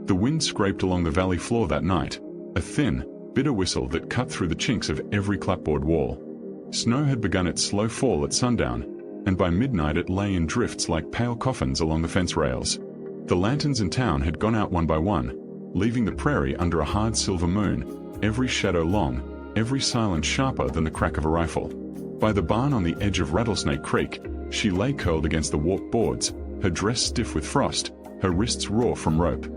The wind scraped along the valley floor that night, a thin, bitter whistle that cut through the chinks of every clapboard wall. Snow had begun its slow fall at sundown, and by midnight it lay in drifts like pale coffins along the fence rails. The lanterns in town had gone out one by one, leaving the prairie under a hard silver moon, every shadow long, every silence sharper than the crack of a rifle. By the barn on the edge of Rattlesnake Creek, she lay curled against the warped boards, her dress stiff with frost, her wrists raw from rope.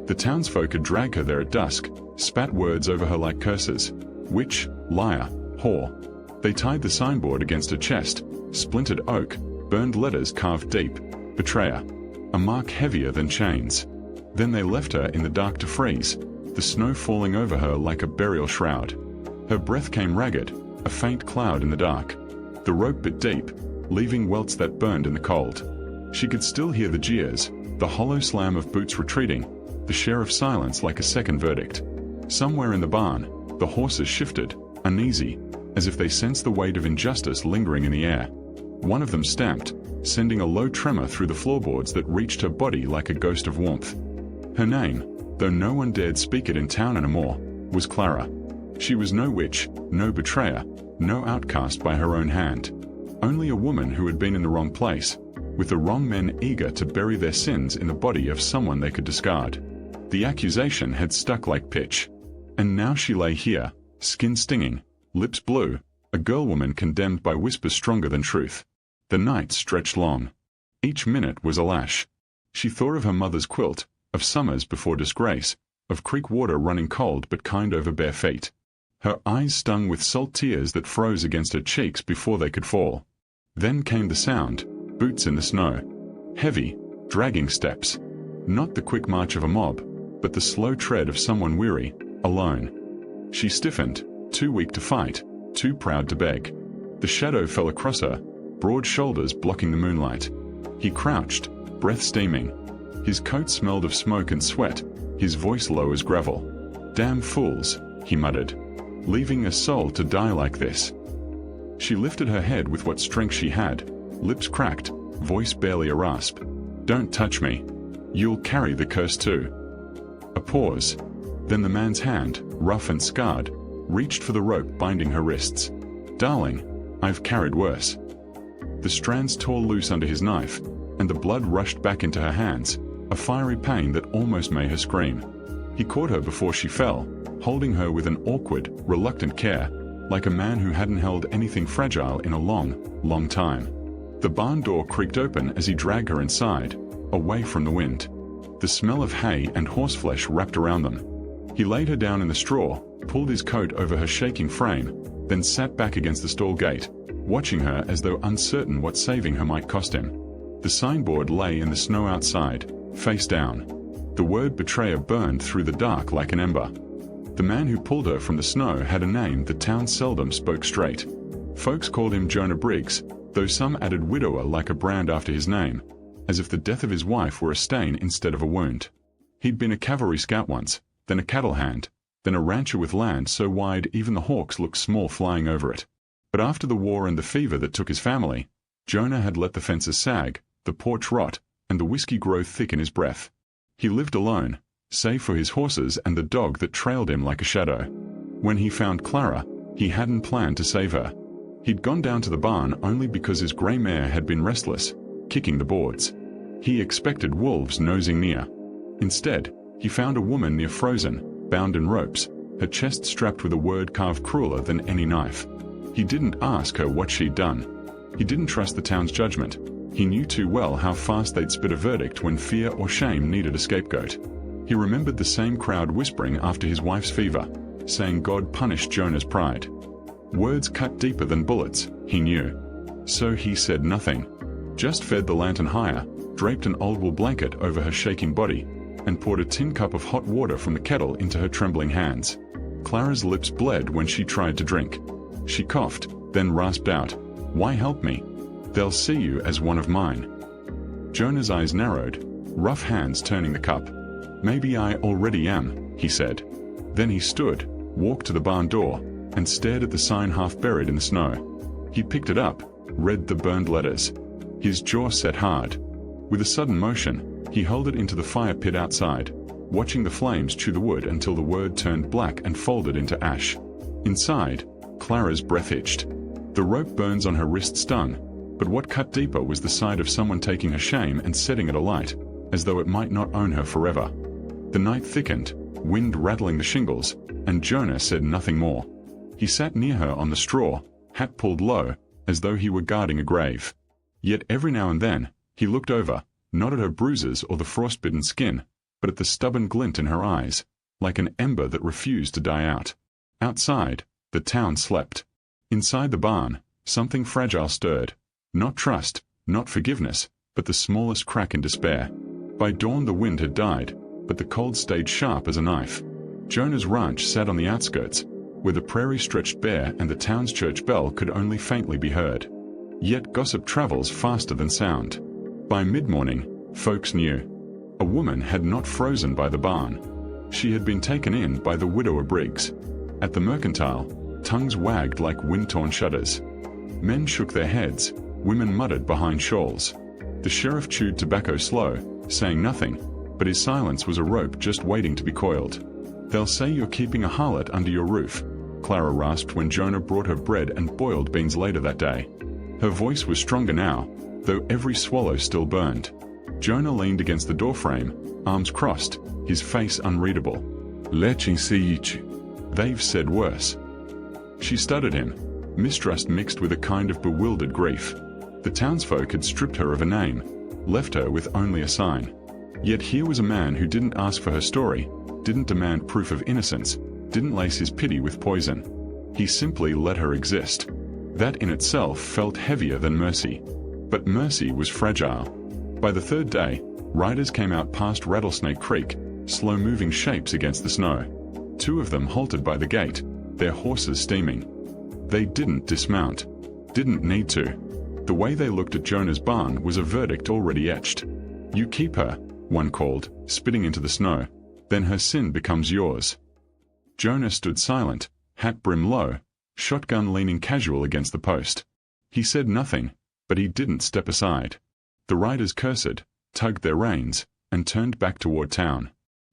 The townsfolk had dragged her there at dusk, spat words over her like curses. Witch, liar, whore. They tied the signboard against her chest, splintered oak, burned letters carved deep, betrayer, a mark heavier than chains. Then they left her in the dark to freeze, the snow falling over her like a burial shroud. Her breath came ragged, a faint cloud in the dark. The rope bit deep, leaving welts that burned in the cold. She could still hear the jeers, the hollow slam of boots retreating, the sheriff's silence like a second verdict. Somewhere in the barn, the horses shifted, uneasy, as if they sensed the weight of injustice lingering in the air. One of them stamped, sending a low tremor through the floorboards that reached her body like a ghost of warmth. Her name, though no one dared speak it in town anymore, was Clara. She was no witch, no betrayer, no outcast by her own hand. Only a woman who had been in the wrong place, with the wrong men eager to bury their sins in the body of someone they could discard. The accusation had stuck like pitch. And now she lay here, skin stinging, lips blue, a girl-woman condemned by whispers stronger than truth. The night stretched long. Each minute was a lash. She thought of her mother's quilt, of summers before disgrace, of creek water running cold but kind over bare feet. Her eyes stung with salt tears that froze against her cheeks before they could fall. Then came the sound, boots in the snow. Heavy, dragging steps. Not the quick march of a mob, but the slow tread of someone weary, alone. She stiffened, too weak to fight, too proud to beg. The shadow fell across her, broad shoulders blocking the moonlight. He crouched, breath steaming. His coat smelled of smoke and sweat, his voice low as gravel. "Damn fools," he muttered. "Leaving a soul to die like this." She lifted her head with what strength she had, lips cracked, voice barely a rasp. "Don't touch me. You'll carry the curse too." A pause. Then the man's hand, rough and scarred, reached for the rope binding her wrists. "Darling, I've carried worse." The strands tore loose under his knife, and the blood rushed back into her hands, a fiery pain that almost made her scream. He caught her before she fell, holding her with an awkward, reluctant care, like a man who hadn't held anything fragile in a long, long time. The barn door creaked open as he dragged her inside, away from the wind. The smell of hay and horseflesh wrapped around them. He laid her down in the straw, pulled his coat over her shaking frame, then sat back against the stall gate, watching her as though uncertain what saving her might cost him. The signboard lay in the snow outside, face down. The word betrayer burned through the dark like an ember. The man who pulled her from the snow had a name the town seldom spoke straight. Folks called him Jonah Briggs, though some added widower like a brand after his name, as if the death of his wife were a stain instead of a wound. He'd been a cavalry scout once, then a cattle hand, then a rancher with land so wide even the hawks looked small flying over it. But after the war and the fever that took his family, Jonah had let the fences sag, the porch rot, and the whiskey grow thick in his breath. He lived alone, save for his horses and the dog that trailed him like a shadow. When he found Clara, he hadn't planned to save her. He'd gone down to the barn only because his grey mare had been restless, kicking the boards. He expected wolves nosing near. Instead, he found a woman near frozen, bound in ropes, her chest strapped with a word carved crueler than any knife. He didn't ask her what she'd done. He didn't trust the town's judgment. He knew too well how fast they'd spit a verdict when fear or shame needed a scapegoat. He remembered the same crowd whispering after his wife's fever, saying God punished Jonah's pride. Words cut deeper than bullets, he knew. So he said nothing. Just fed the lantern higher, draped an old wool blanket over her shaking body, and poured a tin cup of hot water from the kettle into her trembling hands. Clara's lips bled when she tried to drink. She coughed, then rasped out, "Why help me? They'll see you as one of mine." Jonah's eyes narrowed, rough hands turning the cup. "Maybe I already am," he said. Then he stood, walked to the barn door, and stared at the sign half buried in the snow. He picked it up, read the burned letters. His jaw set hard. With a sudden motion, he hurled it into the fire pit outside. watching the flames chew the wood until the word turned black and folded into ash. Inside, Clara's breath itched. The rope burns on her wrist stung, but what cut deeper was the sight of someone taking her shame and setting it alight, as though it might not own her forever. The night thickened, wind rattling the shingles, and Jonah said nothing more. He sat near her on the straw, hat pulled low, as though he were guarding a grave. Yet every now and then, he looked over, not at her bruises or the frostbitten skin, but at the stubborn glint in her eyes, like an ember that refused to die out. Outside, the town slept. Inside the barn, something fragile stirred. Not trust, not forgiveness, but the smallest crack in despair. By dawn the wind had died, but the cold stayed sharp as a knife. Jonah's ranch sat on the outskirts, where the prairie stretched bare and the town's church bell could only faintly be heard. Yet gossip travels faster than sound. By mid-morning, folks knew. A woman had not frozen by the barn. She had been taken in by the widower Briggs. At the mercantile, tongues wagged like wind-torn shutters. Men shook their heads, women muttered behind shawls. The sheriff chewed tobacco slow, saying nothing, but his silence was a rope just waiting to be coiled. "They'll say you're keeping a harlot under your roof," Clara rasped when Jonah brought her bread and boiled beans later that day. Her voice was stronger now, though every swallow still burned. Jonah leaned against the doorframe, arms crossed, his face unreadable. "Lechem seichi. They've said worse." She studied him, mistrust mixed with a kind of bewildered grief. The townsfolk had stripped her of a name, left her with only a sign. Yet here was a man who didn't ask for her story, didn't demand proof of innocence, didn't lace his pity with poison. He simply let her exist. That in itself felt heavier than mercy. But mercy was fragile. By the third day, riders came out past Rattlesnake Creek, slow-moving shapes against the snow. Two of them halted by the gate, their horses steaming. They didn't dismount. Didn't need to. The way they looked at Jonah's barn was a verdict already etched. "You keep her," one called, spitting into the snow. "Then her sin becomes yours." Jonah stood silent, hat brim low, shotgun leaning casual against the post. He said nothing, but he didn't step aside. The riders cursed, tugged their reins, and turned back toward town.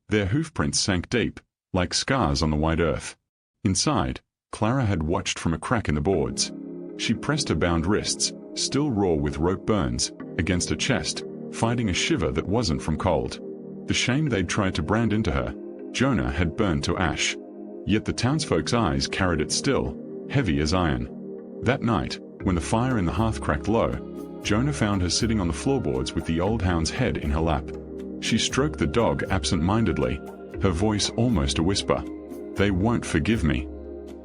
Their hoofprints sank deep, like scars on the white earth. Inside, Clara had watched from a crack in the boards. She pressed her bound wrists, still raw with rope burns, against her chest, fighting a shiver that wasn't from cold. The shame they'd tried to brand into her, Jonah had burned to ash. Yet the townsfolk's eyes carried it still, heavy as iron. That night, when the fire in the hearth cracked low, Jonah found her sitting on the floorboards with the old hound's head in her lap. She stroked the dog absent-mindedly, her voice almost a whisper. "They won't forgive me.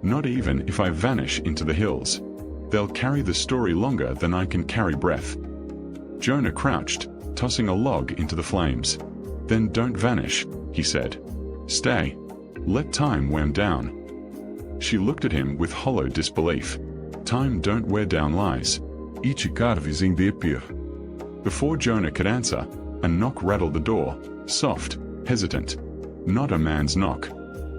Not even if I vanish into the hills. They'll carry the story longer than I can carry breath." Jonah crouched, tossing a log into the flames. "Then don't vanish," he said. "Stay. Let time wear down." She looked at him with hollow disbelief. "Time don't wear down lies. Before Jonah could answer, a knock rattled the door, soft, hesitant. Not a man's knock.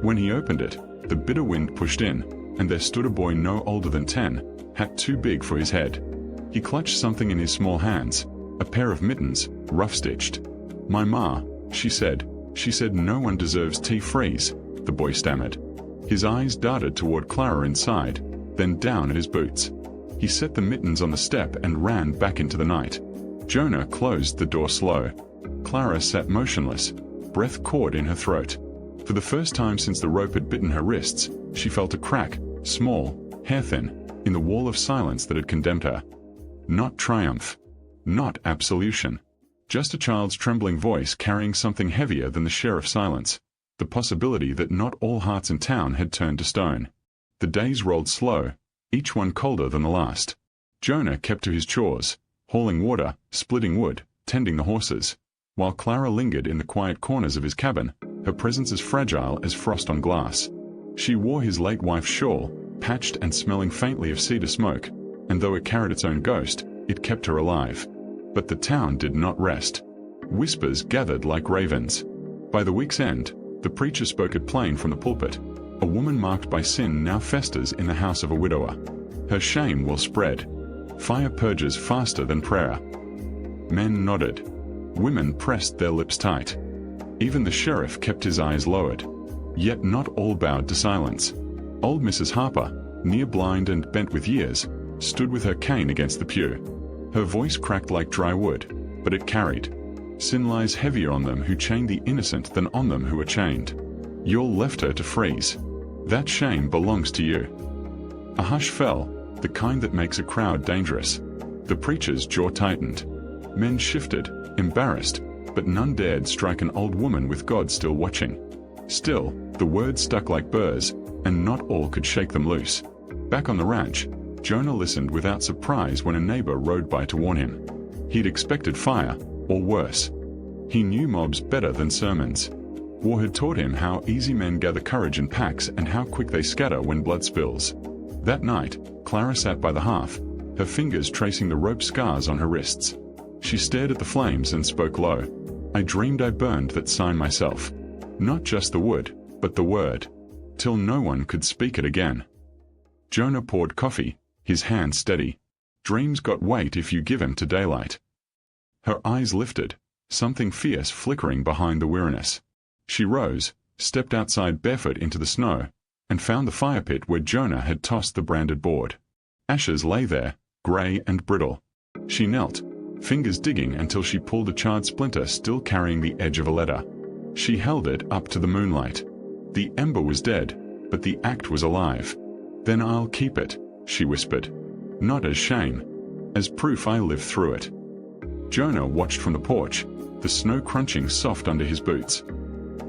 When he opened it, the bitter wind pushed in, and there stood a boy no older than 10, hat too big for his head. He clutched something in his small hands, a pair of mittens, rough-stitched. "My ma," she said. "She said no one deserves tea freeze," the boy stammered. His eyes darted toward Clara inside, then down at his boots. He set the mittens on the step and ran back into the night. Jonah closed the door slow. Clara sat motionless, breath caught in her throat. For the first time since the rope had bitten her wrists, she felt a crack, small, hair-thin, in the wall of silence that had condemned her. Not triumph. Not absolution. Just a child's trembling voice carrying something heavier than the sheriff's silence. The possibility that not all hearts in town had turned to stone. The days rolled slow, each one colder than the last. Jonah kept to his chores, hauling water, splitting wood, tending the horses, while Clara lingered in the quiet corners of his cabin, her presence as fragile as frost on glass. She wore his late wife's shawl, patched and smelling faintly of cedar smoke, and though it carried its own ghost, it kept her alive. But the town did not rest. Whispers gathered like ravens. By the week's end, the preacher spoke it plain from the pulpit. A woman marked by sin now festers in the house of a widower. Her shame will spread. Fire purges faster than prayer. Men nodded. Women pressed their lips tight. Even the sheriff kept his eyes lowered. Yet not all bowed to silence. Old Mrs. Harper, near blind and bent with years, stood with her cane against the pew. Her voice cracked like dry wood, but it carried. Sin lies heavier on them who chain the innocent than on them who are chained. Y'all left her to freeze. That shame belongs to you. A hush fell, the kind that makes a crowd dangerous. The preacher's jaw tightened. Men shifted, embarrassed, but none dared strike an old woman with God still watching. Still, the words stuck like burrs, and not all could shake them loose. Back on the ranch, Jonah listened without surprise when a neighbor rode by to warn him. He'd expected fire, or worse. He knew mobs better than sermons. War had taught him how easy men gather courage in packs and how quick they scatter when blood spills. That night, Clara sat by the hearth, her fingers tracing the rope scars on her wrists. She stared at the flames and spoke low. I dreamed I burned that sign myself. Not just the wood, but the word. Till no one could speak it again. Jonah poured coffee, his hand steady. Dreams got weight if you give 'em to daylight. Her eyes lifted, something fierce flickering behind the weariness. She rose, stepped outside barefoot into the snow, and found the fire pit where Jonah had tossed the branded board. Ashes lay there, grey and brittle. She knelt, fingers digging until she pulled a charred splinter still carrying the edge of a letter. She held it up to the moonlight. The ember was dead, but the act was alive. Then I'll keep it, she whispered. Not as shame, as proof I lived through it. Jonah watched from the porch, the snow crunching soft under his boots.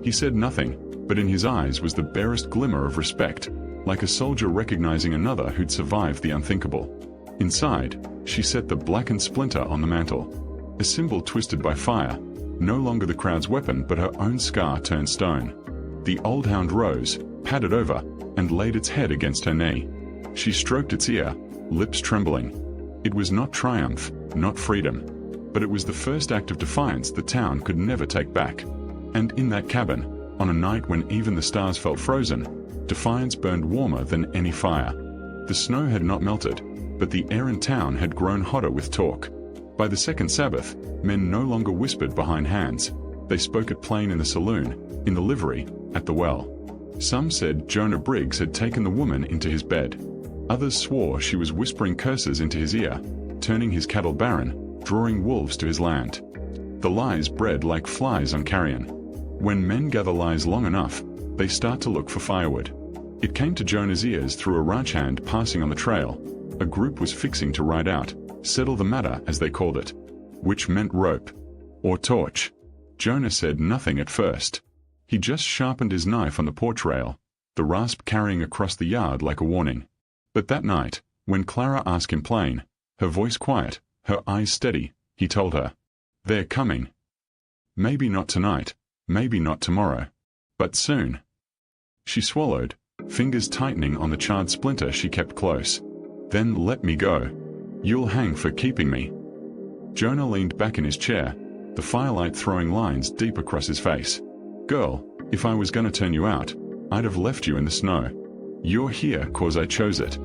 He said nothing, but in his eyes was the barest glimmer of respect, like a soldier recognizing another who'd survived the unthinkable. Inside, she set the blackened splinter on the mantel. A symbol twisted by fire, no longer the crowd's weapon but her own scar turned stone. The old hound rose, padded over, and laid its head against her knee. She stroked its ear, lips trembling. It was not triumph, not freedom, but it was the first act of defiance the town could never take back. And in that cabin, on a night when even the stars felt frozen, defiance burned warmer than any fire. The snow had not melted, but the air in town had grown hotter with talk. By the second Sabbath, men no longer whispered behind hands. They spoke it plain in the saloon, in the livery, at the well. Some said Jonah Briggs had taken the woman into his bed. Others swore she was whispering curses into his ear, turning his cattle barren, drawing wolves to his land. The lies bred like flies on carrion. When men gather lies long enough, they start to look for firewood. It came to Jonah's ears through a ranch hand passing on the trail. A group was fixing to ride out, settle the matter as they called it, which meant rope or torch. Jonah said nothing at first. He just sharpened his knife on the porch rail, the rasp carrying across the yard like a warning. But that night, when Clara asked him plain, her voice quiet, her eyes steady, he told her, "They're coming. Maybe not tonight, maybe not tomorrow, but soon." She swallowed, fingers tightening on the charred splinter she kept close. "Then let me go. You'll hang for keeping me." Jonah leaned back in his chair, the firelight throwing lines deep across his face. "Girl, if I was gonna turn you out, I'd have left you in the snow. You're here 'cause I chose it.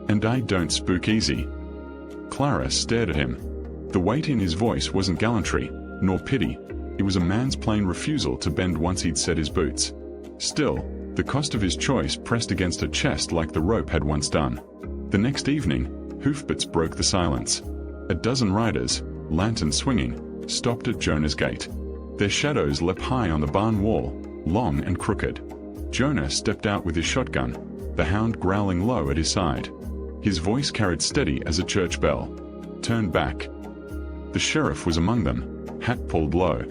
And I don't spook easy." Clara stared at him. The weight in his voice wasn't gallantry, nor pity. It was a man's plain refusal to bend once he'd set his boots. Still, the cost of his choice pressed against her chest like the rope had once done. The next evening, hoofbeats broke the silence. A dozen riders, lanterns swinging, stopped at Jonah's gate. Their shadows leapt high on the barn wall, long and crooked. Jonah stepped out with his shotgun, the hound growling low at his side. His voice carried steady as a church bell. "Turn back." The sheriff was among them, hat pulled low.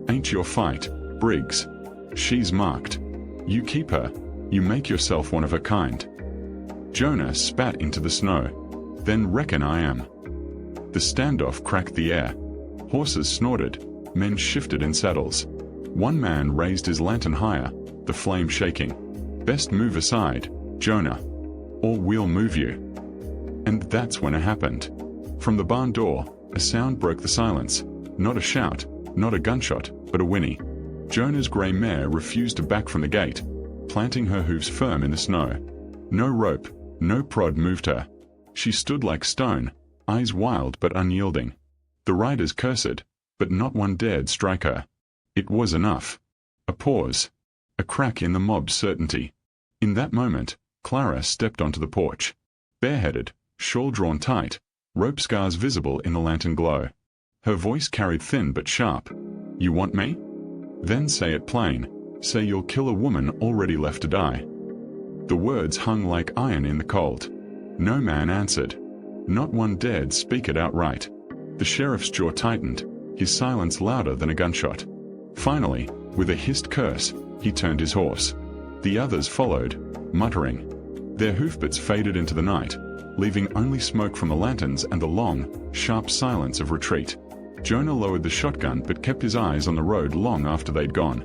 "Ain't your fight, Briggs. She's marked. You keep her, you make yourself one of her kind." Jonah spat into the snow. "Then reckon I am." The standoff cracked the air. Horses snorted, men shifted in saddles. One man raised his lantern higher, the flame shaking. "Best move aside, Jonah, or we'll move you." And that's when it happened. From the barn door, a sound broke the silence. Not a shout, not a gunshot, but a whinny. Jonah's grey mare refused to back from the gate, planting her hooves firm in the snow. No rope, no prod moved her. She stood like stone, eyes wild but unyielding. The riders cursed, but not one dared strike her. It was enough. A pause. A crack in the mob's certainty. In that moment, Clara stepped onto the porch. Bareheaded, shawl drawn tight, rope scars visible in the lantern glow. Her voice carried thin but sharp. "You want me? Then say it plain. Say you'll kill a woman already left to die." The words hung like iron in the cold. No man answered. Not one dared speak it outright. The sheriff's jaw tightened, his silence louder than a gunshot. Finally, with a hissed curse, he turned his horse. The others followed, muttering. Their hoofbeats faded into the night, leaving only smoke from the lanterns and the long, sharp silence of retreat. Jonah lowered the shotgun but kept his eyes on the road long after they'd gone.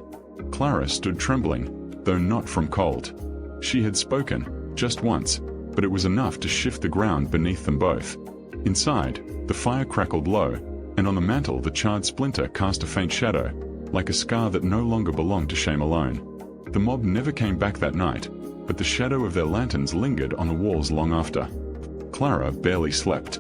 Clara stood trembling, though not from cold. She had spoken, just once, but it was enough to shift the ground beneath them both. Inside, the fire crackled low, and on the mantel the charred splinter cast a faint shadow, like a scar that no longer belonged to shame alone. The mob never came back that night, but the shadow of their lanterns lingered on the walls long after. Clara barely slept.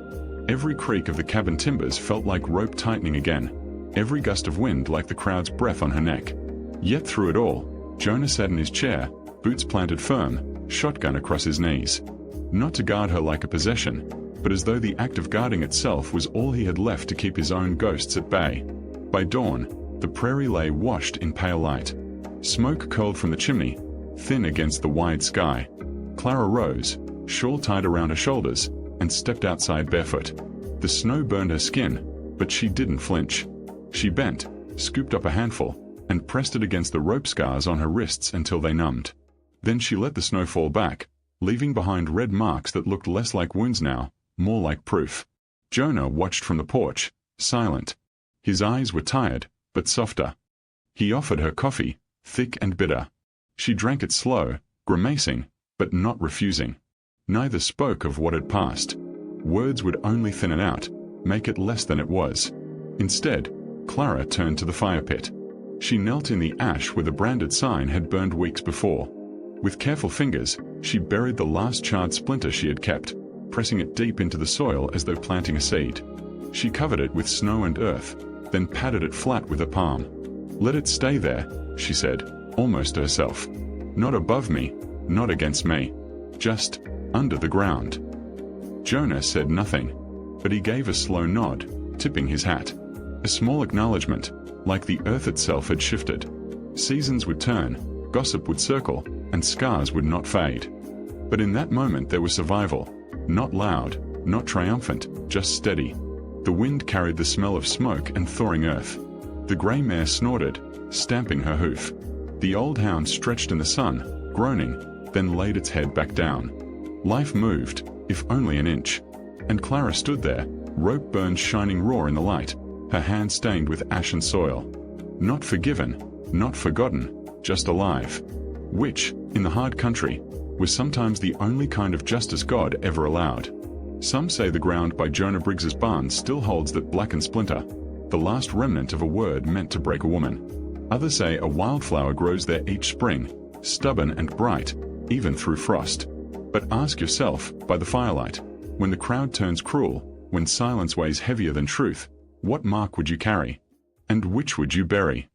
Every creak of the cabin timbers felt like rope tightening again, every gust of wind like the crowd's breath on her neck. Yet through it all, Jonah sat in his chair, boots planted firm, shotgun across his knees. Not to guard her like a possession, but as though the act of guarding itself was all he had left to keep his own ghosts at bay. By dawn, the prairie lay washed in pale light. Smoke curled from the chimney, thin against the wide sky. Clara rose, shawl tied around her shoulders, and stepped outside barefoot. The snow burned her skin, but she didn't flinch. She bent, scooped up a handful, and pressed it against the rope scars on her wrists until they numbed. Then she let the snow fall back, leaving behind red marks that looked less like wounds now, more like proof. Jonah watched from the porch, silent. His eyes were tired, but softer. He offered her coffee, thick and bitter. She drank it slow, grimacing, but not refusing. Neither spoke of what had passed. Words would only thin it out, make it less than it was. Instead, Clara turned to the fire pit. She knelt in the ash where the branded sign had burned weeks before. With careful fingers, she buried the last charred splinter she had kept, pressing it deep into the soil as though planting a seed. She covered it with snow and earth, then patted it flat with her palm. "Let it stay there," she said, almost to herself. "Not above me, not against me. Just under the ground." Jonah said nothing, but he gave a slow nod, tipping his hat. A small acknowledgement, like the earth itself had shifted. Seasons would turn, gossip would circle, and scars would not fade. But in that moment there was survival, not loud, not triumphant, just steady. The wind carried the smell of smoke and thawing earth. The grey mare snorted, stamping her hoof. The old hound stretched in the sun, groaning, then laid its head back down. Life moved, if only an inch. And Clara stood there, rope burns shining raw in the light, her hand stained with ash and soil. Not forgiven, not forgotten, just alive. Which, in the hard country, was sometimes the only kind of justice God ever allowed. Some say the ground by Jonah Briggs's barn still holds that blackened splinter, the last remnant of a word meant to break a woman. Others say a wildflower grows there each spring, stubborn and bright, even through frost. But ask yourself, by the firelight, when the crowd turns cruel, when silence weighs heavier than truth, what mark would you carry? And which would you bury?